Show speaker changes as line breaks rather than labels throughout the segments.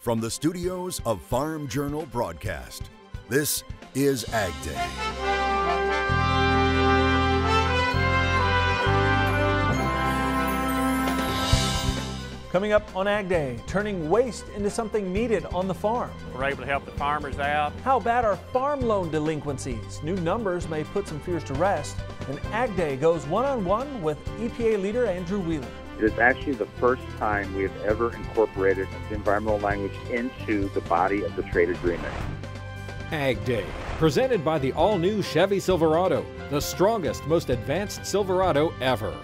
From the studios of Farm Journal Broadcast, this is AgDay.
Coming up on AgDay, turning waste into something needed on the farm.
We're able to help the farmers out.
How bad are farm loan delinquencies? New numbers may put some fears to rest. And AgDay goes one-on-one with EPA leader Andrew Wheeler.
It is actually the first time we have ever incorporated environmental language into the body of the trade agreement.
AgDay, presented by the all-new Chevy Silverado, the strongest, most advanced Silverado ever.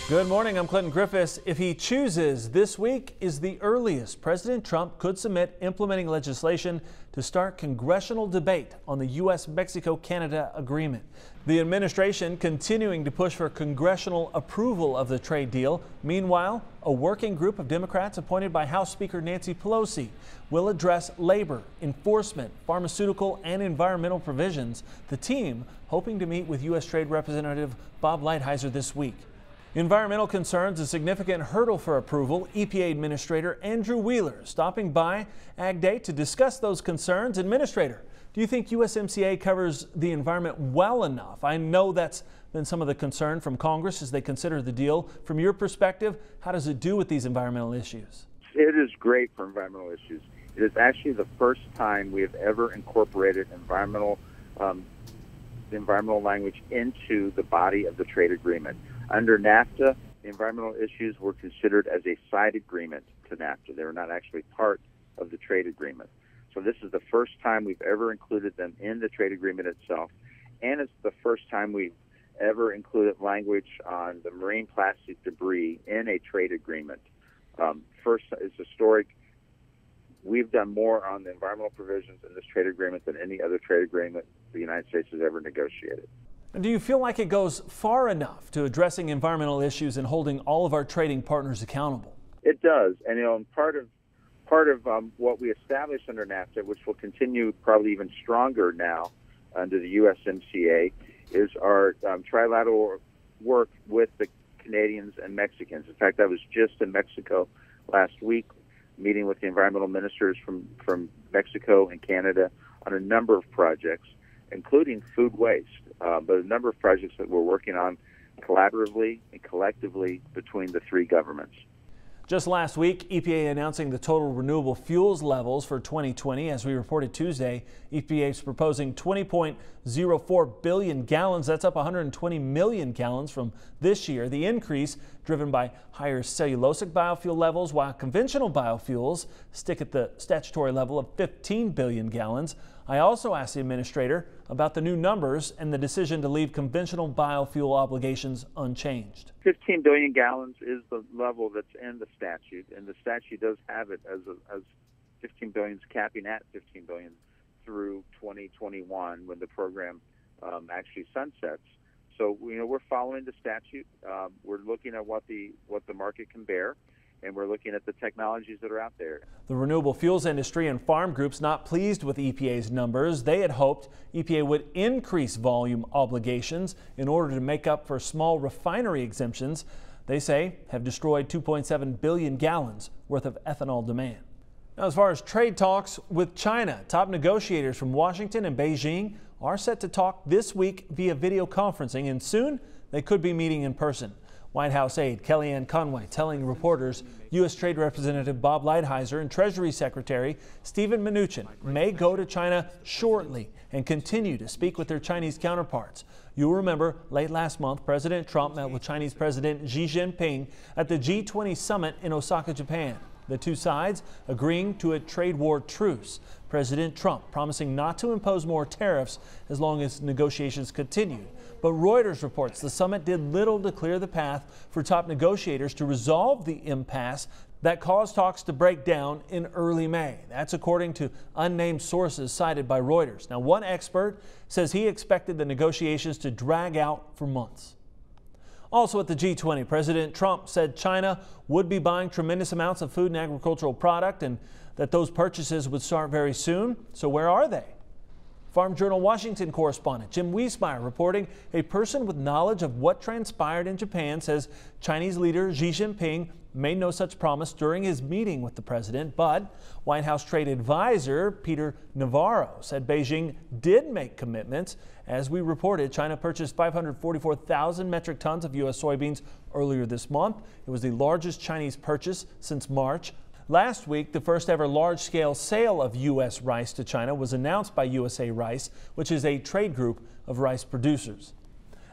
Good morning, I'm Clinton Griffiths. If he chooses, this week is the earliest President Trump could submit implementing legislation to start congressional debate on the US-Mexico-Canada agreement. The administration continuing to push for congressional approval of the trade deal. Meanwhile, a working group of Democrats appointed by House Speaker Nancy Pelosi will address labor, enforcement, pharmaceutical, and environmental provisions. The team hoping to meet with U.S. Trade Representative Bob Lighthizer this week. Environmental concerns a significant hurdle for approval. EPA Administrator Andrew Wheeler stopping by AgDay to discuss those concerns. Administrator, do you think USMCA covers the environment well enough? I know that's been some of the concern from Congress as they consider the deal. From your perspective, how does it do with these environmental issues?
It is great for environmental issues. It is actually the first time we have ever incorporated environmental language into the body of the trade agreement. Under NAFTA, the environmental issues were considered as a side agreement to NAFTA. They were not actually part of the trade agreement. So this is the first time we've ever included them in the trade agreement itself, and it's the first time we've ever included language on the marine plastic debris in a trade agreement. First, it's historic. We've done more on the environmental provisions in this trade agreement than any other trade agreement the United States has ever negotiated.
Do you feel like it goes far enough to addressing environmental issues and holding all of our trading partners accountable?
It does, and part of what we established under NAFTA, which will continue probably even stronger now under the USMCA, is our trilateral work with the Canadians and Mexicans. In fact, I was just in Mexico last week, meeting with the environmental ministers from Mexico and Canada on a number of projects, including food waste, but a number of projects that we're working on collaboratively and collectively between the three governments.
Just last week, EPA announcing the total renewable fuels levels for 2020. As we reported Tuesday, EPA is proposing 20.04 billion gallons. That's up 120 million gallons from this year. The increase driven by higher cellulosic biofuel levels, while conventional biofuels stick at the statutory level of 15 billion gallons. I also asked the administrator about the new numbers and the decision to leave conventional biofuel obligations unchanged.
15 billion gallons is the level that's in the statute, and the statute does have it as 15 billion, capping at 15 billion through 2021 when the program actually sunsets. So we're following the statute. We're looking at what the market can bear, and we're looking at the technologies that are out there.
The renewable fuels industry and farm groups not pleased with EPA's numbers. They had hoped EPA would increase volume obligations in order to make up for small refinery exemptions they say have destroyed 2.7 billion gallons worth of ethanol demand. Now, as far as trade talks with China, top negotiators from Washington and Beijing are set to talk this week via video conferencing, and soon they could be meeting in person. White House aide Kellyanne Conway telling reporters U.S. Trade Representative Bob Lighthizer and Treasury Secretary Steven Mnuchin may go to China shortly and continue to speak with their Chinese counterparts. You'll remember late last month, President Trump met with Chinese President Xi Jinping at the G20 summit in Osaka, Japan. The two sides agreeing to a trade war truce. President Trump promising not to impose more tariffs as long as negotiations continued. But Reuters reports the summit did little to clear the path for top negotiators to resolve the impasse that caused talks to break down in early May. That's according to unnamed sources cited by Reuters. Now, one expert says he expected the negotiations to drag out for months. Also at the G20, President Trump said China would be buying tremendous amounts of food and agricultural product and that those purchases would start very soon. So where are they? Farm Journal Washington correspondent Jim Wiesmeyer reporting a person with knowledge of what transpired in Japan says Chinese leader Xi Jinping made no such promise during his meeting with the president, but White House trade advisor Peter Navarro said Beijing did make commitments. As we reported, China purchased 544,000 metric tons of U.S. soybeans earlier this month. It was the largest Chinese purchase since March. Last week, the first ever large-scale sale of U.S. rice to China was announced by USA Rice, which is a trade group of rice producers.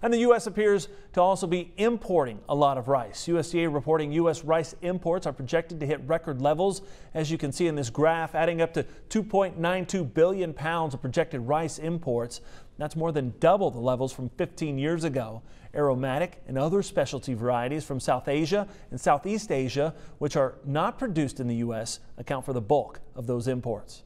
And the U.S. appears to also be importing a lot of rice. USDA reporting U.S. rice imports are projected to hit record levels, as you can see in this graph, adding up to 2.92 billion pounds of projected rice imports. That's more than double the levels from 15 years ago. Aromatic and other specialty varieties from South Asia and Southeast Asia, which are not produced in the U.S., account for the bulk of those imports.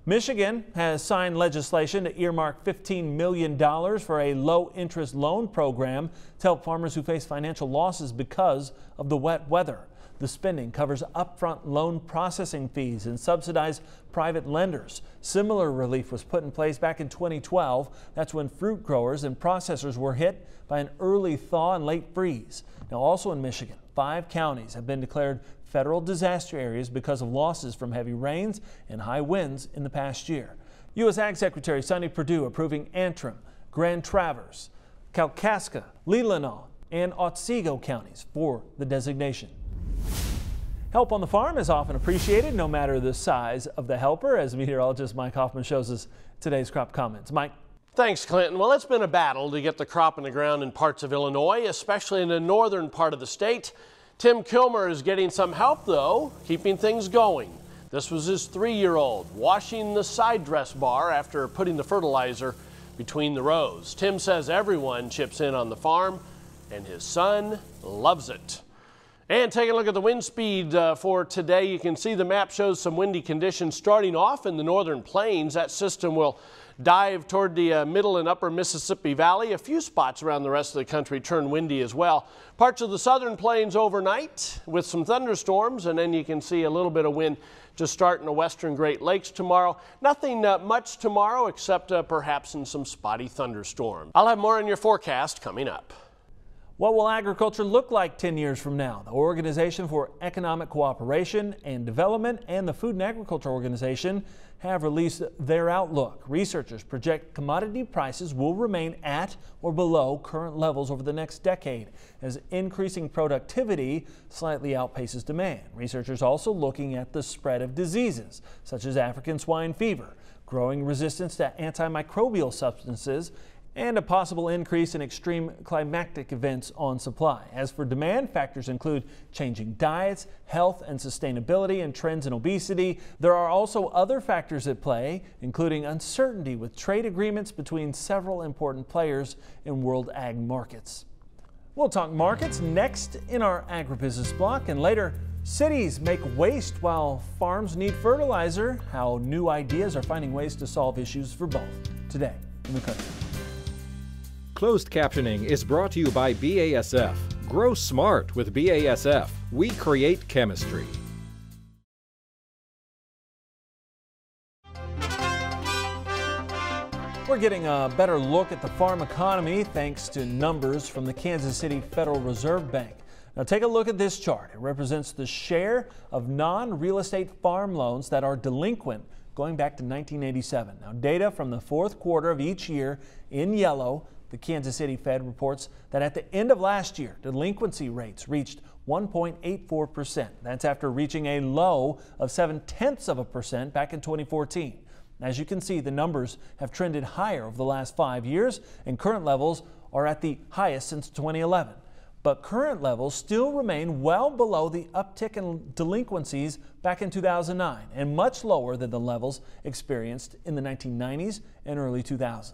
Michigan has signed legislation to earmark $15 million for a low-interest loan program to help farmers who face financial losses because of the wet weather. The spending covers upfront loan processing fees and subsidized private lenders. Similar relief was put in place back in 2012. That's when fruit growers and processors were hit by an early thaw and late freeze. Now, also in Michigan, 5 counties have been declared federal disaster areas because of losses from heavy rains and high winds in the past year. U.S. Ag Secretary Sonny Perdue approving Antrim, Grand Traverse, Kalkaska, Leelanau, and Otsego counties for the designation. Help on the farm is often appreciated, no matter the size of the helper, as meteorologist Mike Hoffman shows us today's crop comments. Mike.
Thanks, Clinton. Well, it's been a battle to get the crop in the ground in parts of Illinois, especially in the northern part of the state. Tim Kilmer is getting some help, though, keeping things going. This was his 3-year-old washing the side dress bar after putting the fertilizer between the rows. Tim says everyone chips in on the farm, and his son loves it. And taking a look at the wind speed for today, you can see the map shows some windy conditions starting off in the northern plains. That system will dive toward the middle and upper Mississippi Valley. A few spots around the rest of the country turn windy as well. Parts of the southern plains overnight with some thunderstorms, and then you can see a little bit of wind to start in the western Great Lakes tomorrow. Nothing much tomorrow except perhaps in some spotty thunderstorms. I'll have more on your forecast coming up.
What will agriculture look like 10 years from now? The Organization for Economic Cooperation and Development and the Food and Agriculture Organization have released their outlook. Researchers project commodity prices will remain at or below current levels over the next decade as increasing productivity slightly outpaces demand. Researchers also looking at the spread of diseases such as African swine fever, growing resistance to antimicrobial substances, and a possible increase in extreme climatic events on supply. As for demand, factors include changing diets, health and sustainability, and trends in obesity. There are also other factors at play, including uncertainty with trade agreements between several important players in world ag markets. We'll talk markets next in our agribusiness block, and later, cities make waste while farms need fertilizer, how new ideas are finding ways to solve issues for both. Today in the country.
Closed captioning is brought to you by BASF. Grow smart with BASF. We create chemistry.
We're getting a better look at the farm economy thanks to numbers from the Kansas City Federal Reserve Bank. Now take a look at this chart. It represents the share of non-real estate farm loans that are delinquent going back to 1987. Now data from the fourth quarter of each year in yellow. The Kansas City Fed reports that at the end of last year, delinquency rates reached 1.84%. That's after reaching a low of 0.7% back in 2014. As you can see, the numbers have trended higher over the last 5 years, and current levels are at the highest since 2011. But current levels still remain well below the uptick in delinquencies back in 2009 and much lower than the levels experienced in the 1990s and early 2000s.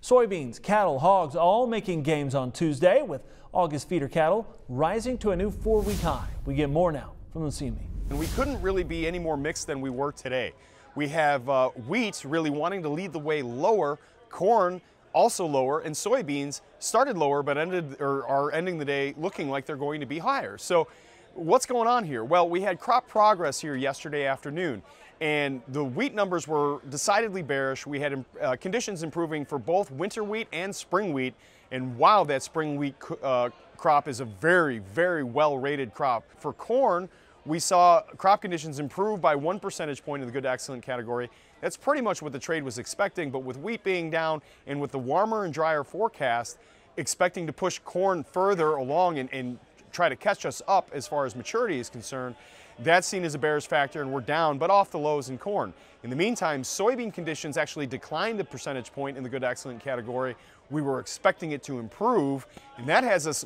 Soybeans, cattle, hogs all making gains on Tuesday, with August feeder cattle rising to a new 4-week high. We get more now from the CME.
And we couldn't really be any more mixed than we were today. We have wheat really wanting to lead the way lower, corn also lower, and soybeans started lower but are ending the day looking like they're going to be higher. So what's going on here? Well, we had crop progress here yesterday afternoon, and the wheat numbers were decidedly bearish. We had conditions improving for both winter wheat and spring wheat, and wow, that spring wheat crop is a very, very well-rated crop. For corn, we saw crop conditions improve by 1 percentage point in the good to excellent category. That's pretty much what the trade was expecting, but with wheat being down and with the warmer and drier forecast, expecting to push corn further along and try to catch us up as far as maturity is concerned, that's seen as a bearish factor, and we're down, but off the lows in corn. In the meantime, soybean conditions actually declined a percentage point in the good to excellent category. We were expecting it to improve, and that has us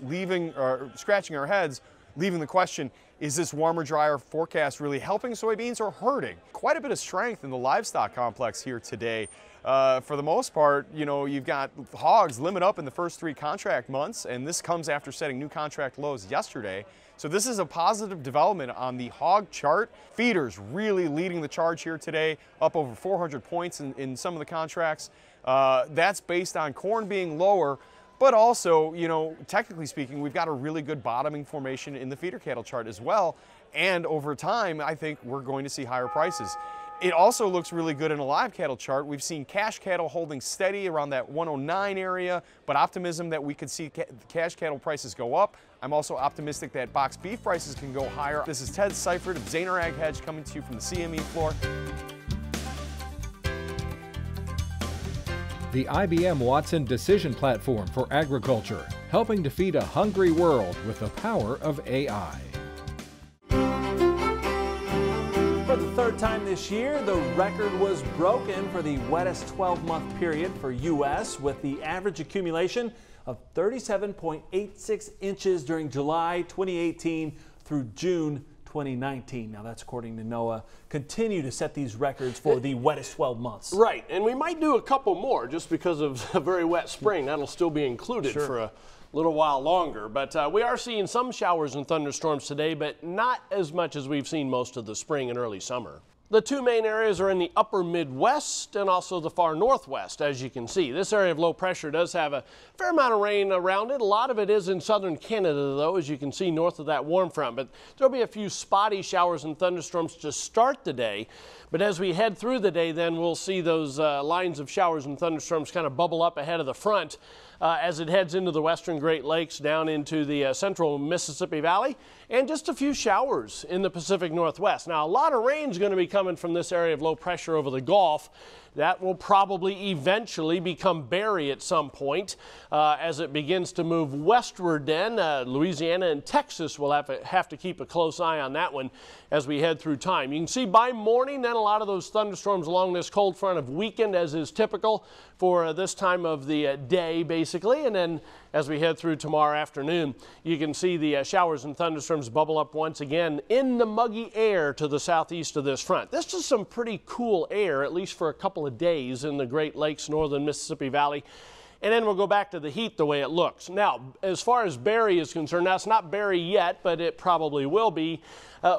scratching our heads, leaving the question, is this warmer, drier forecast really helping soybeans or hurting? Quite a bit of strength in the livestock complex here today. For the most part, you know, you've got hogs limit up in the first 3 contract months, and this comes after setting new contract lows yesterday. So this is a positive development on the hog chart. Feeders really leading the charge here today, up over 400 points in some of the contracts. That's based on corn being lower, but also, you know, technically speaking, we've got a really good bottoming formation in the feeder cattle chart as well. And over time, I think we're going to see higher prices. It also looks really good in a live cattle chart. We've seen cash cattle holding steady around that 109 area, but optimism that we could see cash cattle prices go up. I'm also optimistic that box beef prices can go higher. This is Ted Seifert of Zaner Ag Hedge coming to you from the CME floor.
The IBM Watson Decision Platform for Agriculture, helping to feed a hungry world with the power of AI.
For the 3rd time this year, the record was broken for the wettest 12-month period for U.S., with the average accumulation of 37.86 inches during July 2018 through June 2019. Now that's according to NOAA. Continue to set these records for the wettest 12 months.
Right, and we might do a couple more just because of a very wet spring. That'll still be included for a little while longer. But we are seeing some showers and thunderstorms today, but not as much as we've seen most of the spring and early summer. The 2 main areas are in the upper Midwest and also the far Northwest, as you can see. This area of low pressure does have a fair amount of rain around it. A lot of it is in southern Canada, though, as you can see north of that warm front. But there'll be a few spotty showers and thunderstorms to start the day. But as we head through the day, then we'll see those lines of showers and thunderstorms kind of bubble up ahead of the front as it heads into the western Great Lakes, down into the central Mississippi Valley, and just a few showers in the Pacific Northwest. Now, a lot of rain is going to be coming from this area of low pressure over the Gulf. That will probably eventually become Barry at some point as it begins to move westward then. Louisiana and Texas will have to keep a close eye on that one as we head through time. You can see by morning then a lot of those thunderstorms along this cold front have weakened, as is typical for this time of the day basically. And then as we head through tomorrow afternoon, you can see the showers and thunderstorms bubble up once again in the muggy air to the southeast of this front. This is some pretty cool air, at least for a couple of days in the Great Lakes, northern Mississippi Valley. And then we'll go back to the heat the way it looks. Now, as far as Barry is concerned, that's not Barry yet, but it probably will be.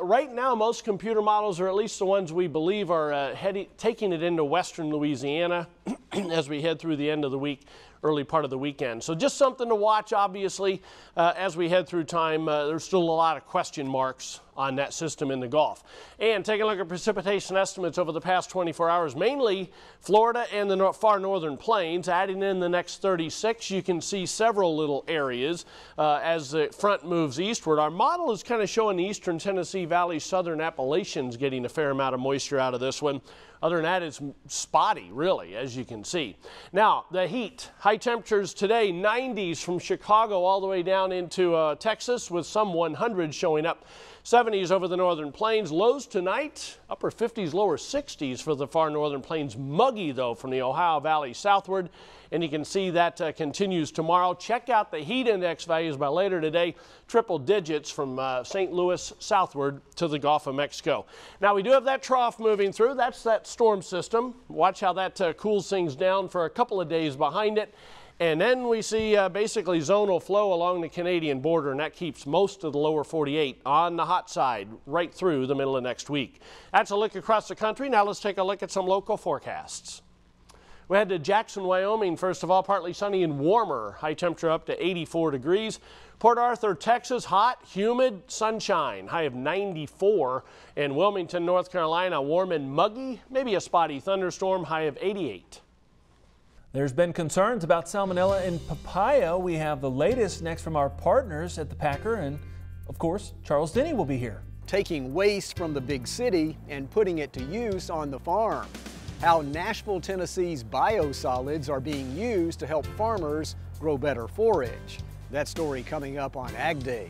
Right now, most computer models, or at least the ones we believe, are taking it into western Louisiana as we head through the end of the week, early part of the weekend. So just something to watch, obviously, as we head through time. There's still a lot of question marks on that system in the Gulf. And take a look at precipitation estimates over the past 24 hours, mainly Florida and the far northern plains. Adding in the next 36, you can see several little areas as the front moves eastward. Our model is kind of showing the eastern Tennessee Valley, southern Appalachians getting a fair amount of moisture out of this one. Other than that, it's spotty, really, as you can see. Now, the heat. High temperatures today, 90s from Chicago all the way down into Texas, with some 100s showing up. 70s over the northern plains. Lows tonight, upper 50s, lower 60s for the far northern plains. Muggy, though, from the Ohio Valley southward. And you can see that continues tomorrow. Check out the heat index values by later today. Triple digits from St. Louis southward to the Gulf of Mexico. Now, we do have that trough moving through. That's that storm system. Watch how that cools things down for a couple of days behind it. And then we see basically zonal flow along the Canadian border, and that keeps most of the lower 48 on the hot side right through the middle of next week. That's a look across the country. Now let's take a look at some local forecasts. We head to Jackson, Wyoming. First of all, partly sunny and warmer. High temperature up to 84 degrees. Port Arthur, Texas, hot, humid, sunshine. High of 94. And Wilmington, North Carolina, warm and muggy. Maybe a spotty thunderstorm. High of 88.
There's been concerns about salmonella in papaya. We have the latest next from our partners at the Packer, and of course, Charles Denny will be here.
Taking waste from the big city and putting it to use on the farm. How Nashville, Tennessee's biosolids are being used to help farmers grow better forage. That story coming up on AgDay.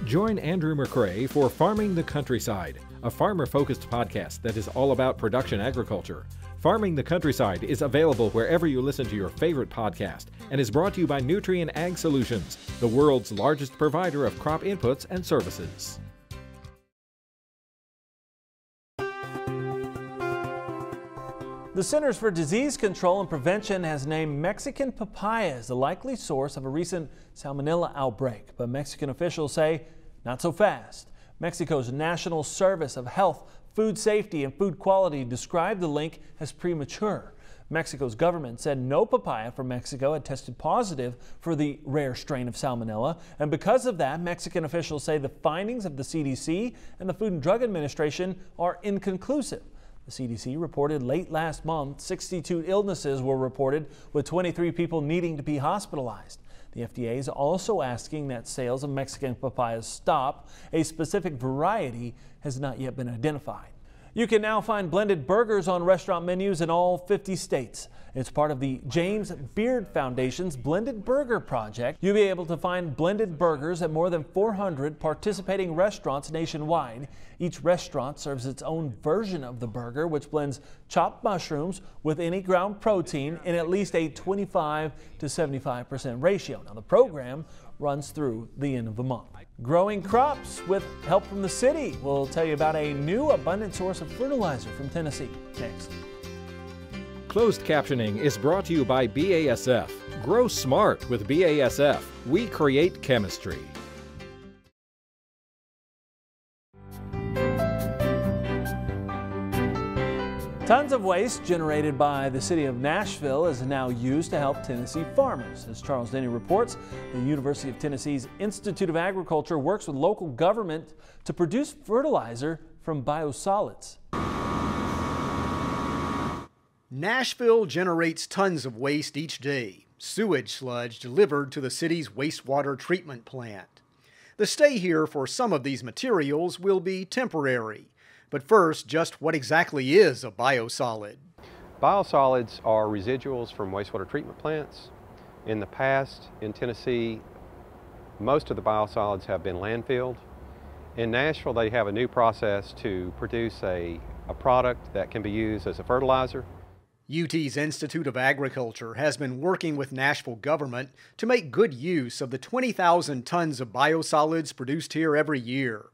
Join Andrew McRae for Farming the Countryside, a farmer-focused podcast that is all about production agriculture. Farming the Countryside is available wherever you listen to your favorite podcast and is brought to you by Nutrien Ag Solutions, the world's largest provider of crop inputs and services.
The Centers for Disease Control and Prevention has named Mexican papaya as the likely source of a recent salmonella outbreak, but Mexican officials say not so fast. Mexico's National Service of Health, Food Safety and Food Quality described the link as premature. Mexico's government said no papaya from Mexico had tested positive for the rare strain of salmonella, and because of that, Mexican officials say the findings of the CDC and the Food and Drug Administration are inconclusive. The CDC reported late last month 62 illnesses were reported, with 23 people needing to be hospitalized. The FDA is also asking that sales of Mexican papayas stop. A specific variety has not yet been identified. You can now find blended burgers on restaurant menus in all 50 states. It's part of the James Beard Foundation's Blended Burger Project. You'll be able to find blended burgers at more than 400 participating restaurants nationwide. Each restaurant serves its own version of the burger, which blends chopped mushrooms with any ground protein in at least a 25 to 75% ratio. Now, the program runs through the end of the month. Growing crops with help from the city. We'll tell you about a new abundant source of fertilizer from Tennessee next.
Closed captioning is brought to you by BASF. Grow smart with BASF. We create chemistry.
Tons of waste generated by the city of Nashville is now used to help Tennessee farmers. As Charles Denny reports, the University of Tennessee's Institute of Agriculture works with local government to produce fertilizer from biosolids.
Nashville generates tons of waste each day, sewage sludge delivered to the city's wastewater treatment plant. The stay here for some of these materials will be temporary. But first, just what exactly is a biosolid?
Biosolids are residuals from wastewater treatment plants. In the past, in Tennessee, most of the biosolids have been landfilled. In Nashville, they have a new process to produce a product that can be used as a fertilizer.
UT's Institute of Agriculture has been working with Nashville government to make good use of the 20,000 tons of biosolids produced here every year.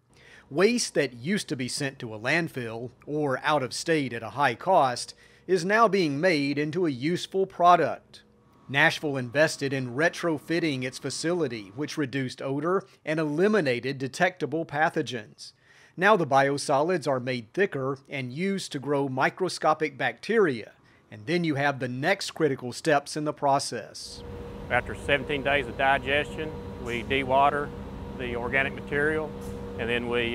Waste that used to be sent to a landfill or out of state at a high cost is now being made into a useful product. Nashville invested in retrofitting its facility, which reduced odor and eliminated detectable pathogens. Now the biosolids are made thicker and used to grow microscopic bacteria, and then you have the next critical steps in the process.
After 17 days of digestion, we dewater the organic material, and then we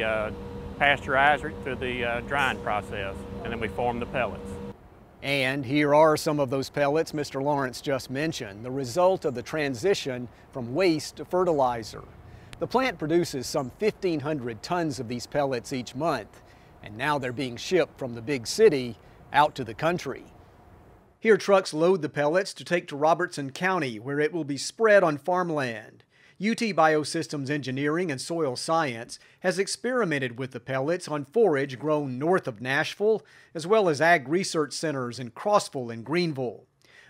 pasteurize it through the drying process, and then we form the pellets.
And here are some of those pellets Mr. Lawrence just mentioned, the result of the transition from waste to fertilizer. The plant produces some 1,500 tons of these pellets each month, and now they're being shipped from the big city out to the country. Here, trucks load the pellets to take to Robertson County, where it will be spread on farmland. UT Biosystems Engineering and Soil Science has experimented with the pellets on forage grown north of Nashville, as well as ag research centers in Crossville and Greenville.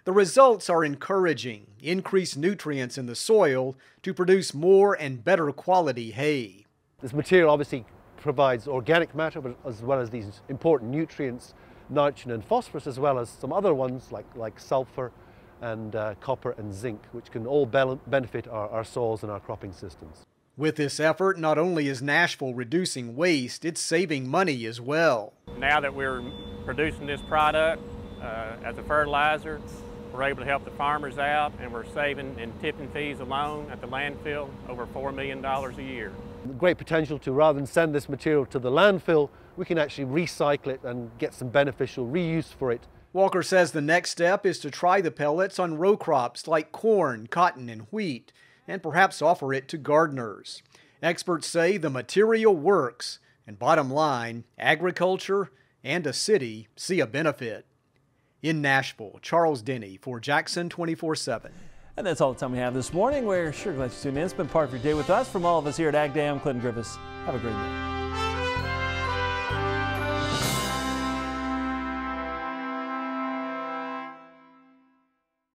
The results are encouraging: increased nutrients in the soil to produce more and better quality hay.
This material obviously provides organic matter, but as well as these important nutrients, nitrogen and phosphorus, as well as some other ones like sulfur and copper and zinc, which can all benefit our soils and our cropping systems.
With this effort, not only is Nashville reducing waste, it's saving money as well.
Now that we're producing this product, as a fertilizer. We're able to help the farmers out, and we're saving in tipping fees alone at the landfill over $4 million a year.
Great potential to, rather than send this material to the landfill, we can actually recycle it and get some beneficial reuse for it.
Walker says the next step is to try the pellets on row crops like corn, cotton, and wheat, and perhaps offer it to gardeners. Experts say the material works, and bottom line, agriculture and a city see a benefit. In Nashville, Charles Denny for Jackson 24/7.
And that's all the time we have this morning. We're sure glad you tuned in. It's been part of your day with us. From all of us here at AgDay, I'm Clinton Griffiths. Have a great day.